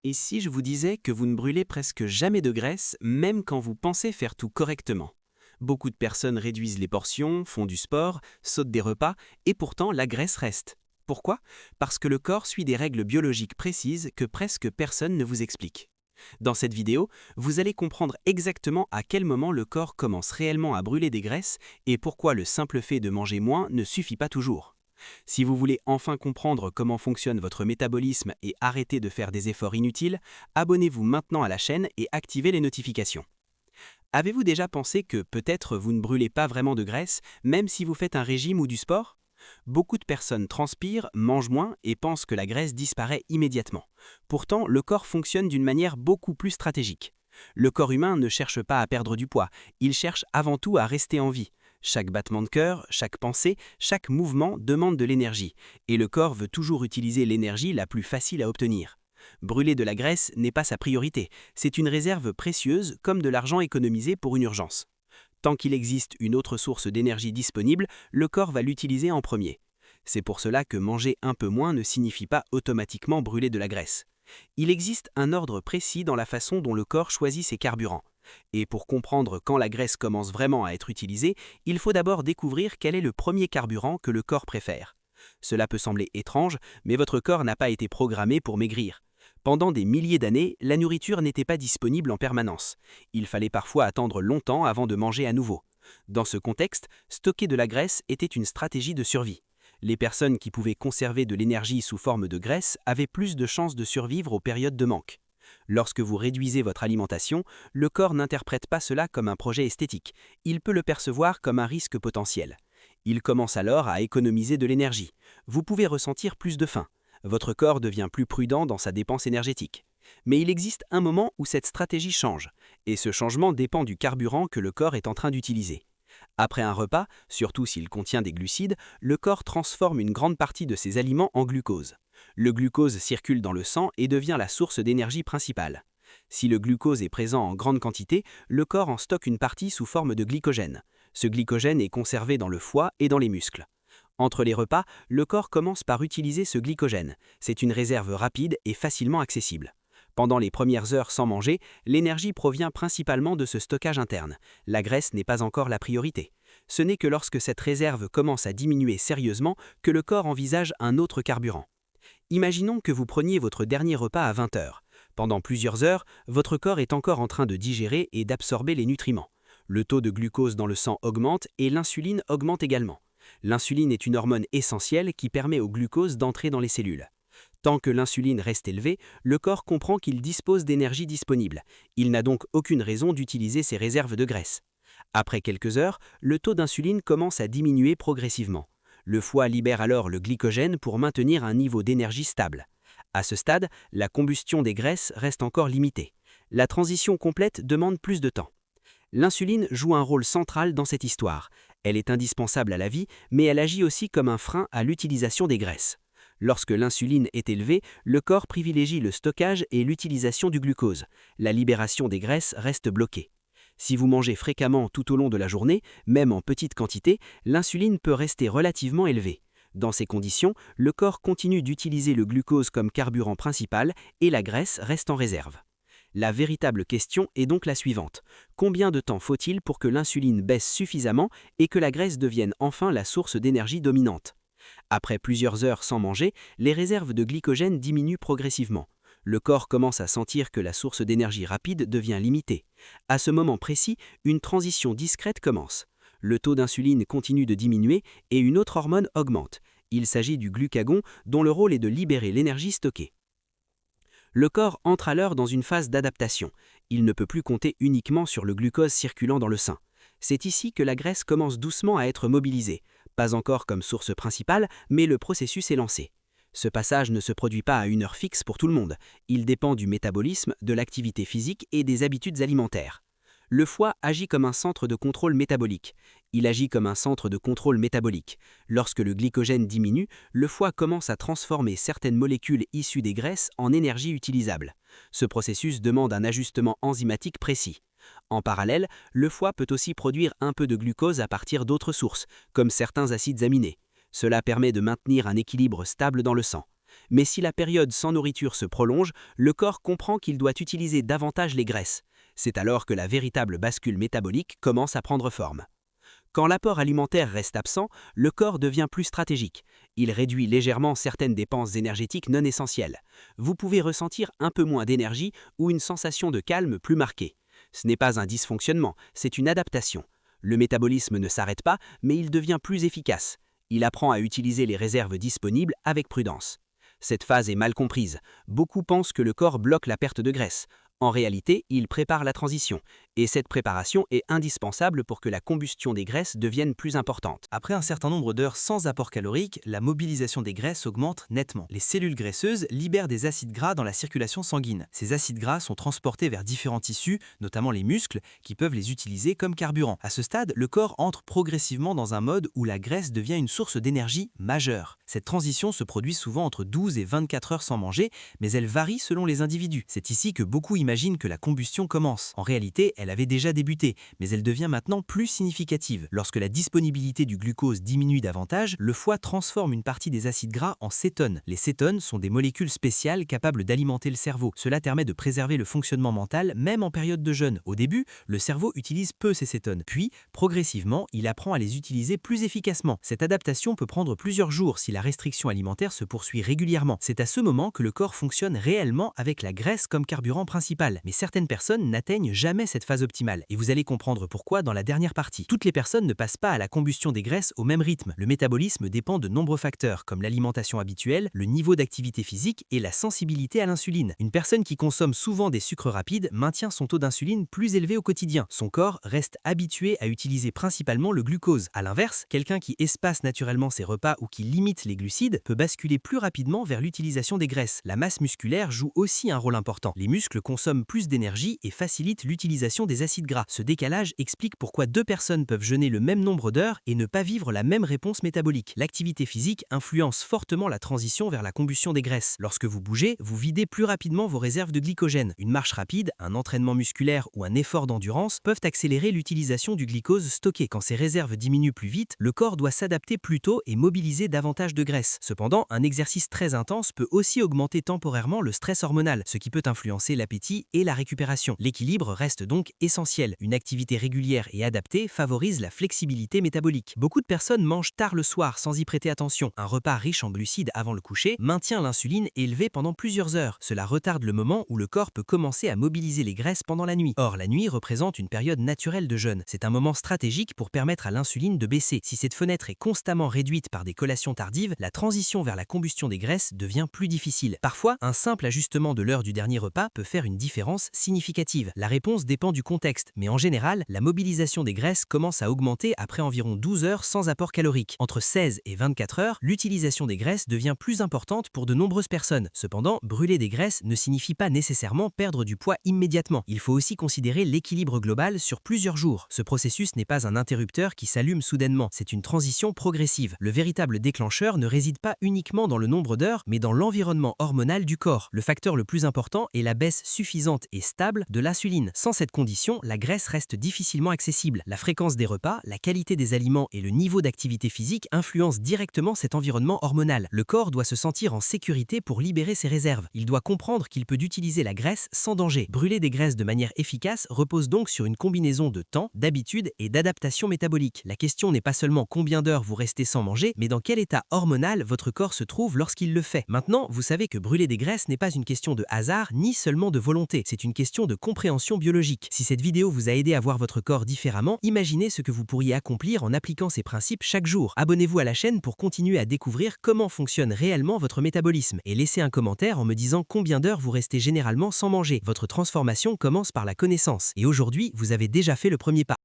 Et si je vous disais que vous ne brûlez presque jamais de graisse, même quand vous pensez faire tout correctement? Beaucoup de personnes réduisent les portions, font du sport, sautent des repas, et pourtant la graisse reste. Pourquoi? Parce que le corps suit des règles biologiques précises que presque personne ne vous explique. Dans cette vidéo, vous allez comprendre exactement à quel moment le corps commence réellement à brûler des graisses et pourquoi le simple fait de manger moins ne suffit pas toujours. Si vous voulez enfin comprendre comment fonctionne votre métabolisme et arrêter de faire des efforts inutiles, abonnez-vous maintenant à la chaîne et activez les notifications. Avez-vous déjà pensé que peut-être vous ne brûlez pas vraiment de graisse, même si vous faites un régime ou du sport? Beaucoup de personnes transpirent, mangent moins et pensent que la graisse disparaît immédiatement. Pourtant, le corps fonctionne d'une manière beaucoup plus stratégique. Le corps humain ne cherche pas à perdre du poids, il cherche avant tout à rester en vie. Chaque battement de cœur, chaque pensée, chaque mouvement demande de l'énergie, et le corps veut toujours utiliser l'énergie la plus facile à obtenir. Brûler de la graisse n'est pas sa priorité, c'est une réserve précieuse comme de l'argent économisé pour une urgence. Tant qu'il existe une autre source d'énergie disponible, le corps va l'utiliser en premier. C'est pour cela que manger un peu moins ne signifie pas automatiquement brûler de la graisse. Il existe un ordre précis dans la façon dont le corps choisit ses carburants. Et pour comprendre quand la graisse commence vraiment à être utilisée, il faut d'abord découvrir quel est le premier carburant que le corps préfère. Cela peut sembler étrange, mais votre corps n'a pas été programmé pour maigrir. Pendant des milliers d'années, la nourriture n'était pas disponible en permanence. Il fallait parfois attendre longtemps avant de manger à nouveau. Dans ce contexte, stocker de la graisse était une stratégie de survie. Les personnes qui pouvaient conserver de l'énergie sous forme de graisse avaient plus de chances de survivre aux périodes de manque. Lorsque vous réduisez votre alimentation, le corps n'interprète pas cela comme un projet esthétique, il peut le percevoir comme un risque potentiel. Il commence alors à économiser de l'énergie. Vous pouvez ressentir plus de faim. Votre corps devient plus prudent dans sa dépense énergétique. Mais il existe un moment où cette stratégie change, et ce changement dépend du carburant que le corps est en train d'utiliser. Après un repas, surtout s'il contient des glucides, le corps transforme une grande partie de ses aliments en glucose. Le glucose circule dans le sang et devient la source d'énergie principale. Si le glucose est présent en grande quantité, le corps en stocke une partie sous forme de glycogène. Ce glycogène est conservé dans le foie et dans les muscles. Entre les repas, le corps commence par utiliser ce glycogène. C'est une réserve rapide et facilement accessible. Pendant les premières heures sans manger, l'énergie provient principalement de ce stockage interne. La graisse n'est pas encore la priorité. Ce n'est que lorsque cette réserve commence à diminuer sérieusement que le corps envisage un autre carburant. Imaginons que vous preniez votre dernier repas à 20 heures. Pendant plusieurs heures, votre corps est encore en train de digérer et d'absorber les nutriments. Le taux de glucose dans le sang augmente et l'insuline augmente également. L'insuline est une hormone essentielle qui permet au glucose d'entrer dans les cellules. Tant que l'insuline reste élevée, le corps comprend qu'il dispose d'énergie disponible. Il n'a donc aucune raison d'utiliser ses réserves de graisse. Après quelques heures, le taux d'insuline commence à diminuer progressivement. Le foie libère alors le glycogène pour maintenir un niveau d'énergie stable. À ce stade, la combustion des graisses reste encore limitée. La transition complète demande plus de temps. L'insuline joue un rôle central dans cette histoire. Elle est indispensable à la vie, mais elle agit aussi comme un frein à l'utilisation des graisses. Lorsque l'insuline est élevée, le corps privilégie le stockage et l'utilisation du glucose. La libération des graisses reste bloquée. Si vous mangez fréquemment tout au long de la journée, même en petite quantité, l'insuline peut rester relativement élevée. Dans ces conditions, le corps continue d'utiliser le glucose comme carburant principal et la graisse reste en réserve. La véritable question est donc la suivante. Combien de temps faut-il pour que l'insuline baisse suffisamment et que la graisse devienne enfin la source d'énergie dominante? Après plusieurs heures sans manger, les réserves de glycogène diminuent progressivement. Le corps commence à sentir que la source d'énergie rapide devient limitée. À ce moment précis, une transition discrète commence. Le taux d'insuline continue de diminuer et une autre hormone augmente. Il s'agit du glucagon dont le rôle est de libérer l'énergie stockée. Le corps entre alors dans une phase d'adaptation. Il ne peut plus compter uniquement sur le glucose circulant dans le sein. C'est ici que la graisse commence doucement à être mobilisée. Pas encore comme source principale, mais le processus est lancé. Ce passage ne se produit pas à une heure fixe pour tout le monde. Il dépend du métabolisme, de l'activité physique et des habitudes alimentaires. Le foie agit comme un centre de contrôle métabolique. Il agit comme un centre de contrôle métabolique. Lorsque le glycogène diminue, le foie commence à transformer certaines molécules issues des graisses en énergie utilisable. Ce processus demande un ajustement enzymatique précis. En parallèle, le foie peut aussi produire un peu de glucose à partir d'autres sources, comme certains acides aminés. Cela permet de maintenir un équilibre stable dans le sang. Mais si la période sans nourriture se prolonge, le corps comprend qu'il doit utiliser davantage les graisses. C'est alors que la véritable bascule métabolique commence à prendre forme. Quand l'apport alimentaire reste absent, le corps devient plus stratégique. Il réduit légèrement certaines dépenses énergétiques non essentielles. Vous pouvez ressentir un peu moins d'énergie ou une sensation de calme plus marquée. Ce n'est pas un dysfonctionnement, c'est une adaptation. Le métabolisme ne s'arrête pas, mais il devient plus efficace. Il apprend à utiliser les réserves disponibles avec prudence. Cette phase est mal comprise. Beaucoup pensent que le corps bloque la perte de graisse. En réalité, il prépare la transition, et cette préparation est indispensable pour que la combustion des graisses devienne plus importante. Après un certain nombre d'heures sans apport calorique, la mobilisation des graisses augmente nettement. Les cellules graisseuses libèrent des acides gras dans la circulation sanguine. Ces acides gras sont transportés vers différents tissus, notamment les muscles, qui peuvent les utiliser comme carburant. À ce stade, le corps entre progressivement dans un mode où la graisse devient une source d'énergie majeure. Cette transition se produit souvent entre 12 et 24 heures sans manger, mais elle varie selon les individus. C'est ici que beaucoup imaginent que la combustion commence. En réalité, elle avait déjà débuté, mais elle devient maintenant plus significative. Lorsque la disponibilité du glucose diminue davantage, le foie transforme une partie des acides gras en cétones. Les cétones sont des molécules spéciales capables d'alimenter le cerveau. Cela permet de préserver le fonctionnement mental même en période de jeûne. Au début, le cerveau utilise peu ces cétones, puis, progressivement, il apprend à les utiliser plus efficacement. Cette adaptation peut prendre plusieurs jours si la restriction alimentaire se poursuit régulièrement. C'est à ce moment que le corps fonctionne réellement avec la graisse comme carburant principal. Mais certaines personnes n'atteignent jamais cette phase optimale, et vous allez comprendre pourquoi dans la dernière partie. Toutes les personnes ne passent pas à la combustion des graisses au même rythme. Le métabolisme dépend de nombreux facteurs, comme l'alimentation habituelle, le niveau d'activité physique et la sensibilité à l'insuline. Une personne qui consomme souvent des sucres rapides maintient son taux d'insuline plus élevé au quotidien. Son corps reste habitué à utiliser principalement le glucose. À l'inverse, quelqu'un qui espace naturellement ses repas ou qui limite les glucides peut basculer plus rapidement vers l'utilisation des graisses. La masse musculaire joue aussi un rôle important. Les muscles consomment plus d'énergie et facilitent l'utilisation des acides gras. Ce décalage explique pourquoi deux personnes peuvent jeûner le même nombre d'heures et ne pas vivre la même réponse métabolique. L'activité physique influence fortement la transition vers la combustion des graisses. Lorsque vous bougez, vous videz plus rapidement vos réserves de glycogène. Une marche rapide, un entraînement musculaire ou un effort d'endurance peuvent accélérer l'utilisation du glucose stocké. Quand ces réserves diminuent plus vite, le corps doit s'adapter plus tôt et mobiliser davantage de graisse. Cependant, un exercice très intense peut aussi augmenter temporairement le stress hormonal, ce qui peut influencer l'appétit et la récupération. L'équilibre reste donc essentiel. Une activité régulière et adaptée favorise la flexibilité métabolique. Beaucoup de personnes mangent tard le soir sans y prêter attention. Un repas riche en glucides avant le coucher maintient l'insuline élevée pendant plusieurs heures. Cela retarde le moment où le corps peut commencer à mobiliser les graisses pendant la nuit. Or, la nuit représente une période naturelle de jeûne. C'est un moment stratégique pour permettre à l'insuline de baisser. Si cette fenêtre est constamment réduite par des collations tardives, la transition vers la combustion des graisses devient plus difficile. Parfois, un simple ajustement de l'heure du dernier repas peut faire une différence significative. La réponse dépend du contexte, mais en général, la mobilisation des graisses commence à augmenter après environ 12 heures sans apport calorique. Entre 16 et 24 heures, l'utilisation des graisses devient plus importante pour de nombreuses personnes. Cependant, brûler des graisses ne signifie pas nécessairement perdre du poids immédiatement. Il faut aussi considérer l'équilibre global sur plusieurs jours. Ce processus n'est pas un interrupteur qui s'allume soudainement, c'est une transition progressive. Le véritable déclencheur ne réside pas uniquement dans le nombre d'heures, mais dans l'environnement hormonal du corps. Le facteur le plus important est la baisse suffisante et stable de l'insuline. Sans cette condition, la graisse reste difficilement accessible. La fréquence des repas, la qualité des aliments et le niveau d'activité physique influencent directement cet environnement hormonal. Le corps doit se sentir en sécurité pour libérer ses réserves. Il doit comprendre qu'il peut utiliser la graisse sans danger. Brûler des graisses de manière efficace repose donc sur une combinaison de temps, d'habitude et d'adaptation métabolique. La question n'est pas seulement combien d'heures vous restez sans manger, mais dans quel état hormonal votre corps se trouve lorsqu'il le fait. Maintenant, vous savez que brûler des graisses n'est pas une question de hasard ni seulement de volonté, c'est une question de compréhension biologique. Si cette vidéo vous a aidé à voir votre corps différemment, imaginez ce que vous pourriez accomplir en appliquant ces principes chaque jour. Abonnez-vous à la chaîne pour continuer à découvrir comment fonctionne réellement votre métabolisme et laissez un commentaire en me disant combien d'heures vous restez généralement sans manger. Votre transformation commence par la connaissance et aujourd'hui, vous avez déjà fait le premier pas.